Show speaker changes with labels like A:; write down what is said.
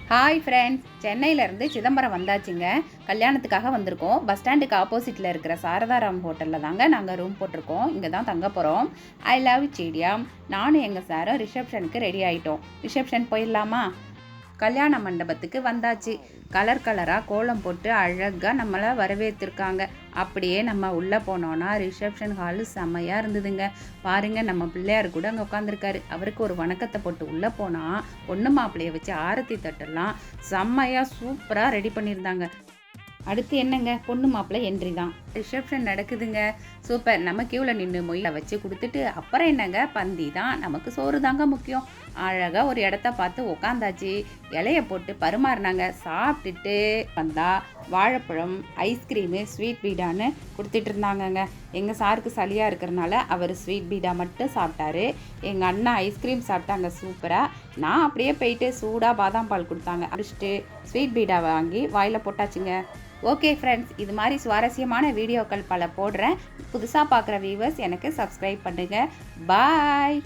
A: Hi friends, சென்னையிலேருந்து சிதம்பரம் வந்தாச்சுங்க. கல்யாணத்துக்காக வந்திருக்கோம். பஸ் ஸ்டாண்டுக்கு ஆப்போசிட்டில் இருக்கிற சாரதாராம் ஹோட்டலில் தாங்க நாங்கள் ரூம் போட்டிருக்கோம். இங்கே தான் தங்க போகிறோம். I love stadium. நானும் எங்கள் சாரும் ரிசப்ஷனுக்கு ரெடி ஆகிட்டோம். ரிசப்ஷன் போயிடலாமா? கல்யாண மண்டபத்துக்கு வந்தாச்சு. கலர் கலராக கோலம் போட்டு அழகாக நம்மளை வரவேற்றிருக்காங்க. அப்படியே நம்ம உள்ளே போனோன்னா ரிசப்ஷன் ஹாலு செம்மையாக இருந்ததுங்க. பாருங்கள், நம்ம பிள்ளையார் கூட அங்கே உட்காந்துருக்காரு. அவருக்கு ஒரு வணக்கத்தை போட்டு உள்ளே போனால் பொண்ணு மாப்பிள்ளையை வச்சு ஆரத்தி தட்டெல்லாம் செம்மையாக சூப்பராக ரெடி பண்ணியிருந்தாங்க. அடுத்து என்னங்க, பொண்ணு மாப்பிள்ளை என்ட்ரி தான். ரிசப்ஷன் நடக்குதுங்க. சூப்பர். நம்ம கியூவில் நின்று மொயில வச்சு கொடுத்துட்டு அப்புறம் என்னங்க, பந்தி தான். நமக்கு சோறு தாங்க முக்கியம். அழகாக ஒரு இடத்த பார்த்து உக்காந்தாச்சு. இலையை போட்டு பரிமாறினாங்க. சாப்பிட்டுட்டு வந்தா வாழைப்பழம், ஐஸ்கிரீமு, ஸ்வீட் பீடான்னு கொடுத்துட்டு இருந்தாங்கங்க. எங்கள் சாருக்கு சளியாக இருக்கிறனால அவர் ஸ்வீட் பீடா மட்டும் சாப்பிட்டாரு. எங்கள் அண்ணா ஐஸ்கிரீம் சாப்பிட்டாங்க சூப்பராக. நான் அப்படியே போயிட்டு சூடாக பாதாம் பால் கொடுத்தாங்க. அடிச்சுட்டு ஸ்வீட் பீடா வாங்கி வாயில் போட்டாச்சுங்க. ஓகே ஃப்ரெண்ட்ஸ், இது மாதிரி சுவாரஸ்யமான வீடியோக்கள் பல போடுறேன். புதுசாக பார்க்குற வியூவர்ஸ் எனக்கு சப்ஸ்கிரைப் பண்ணுங்கள். பாய்.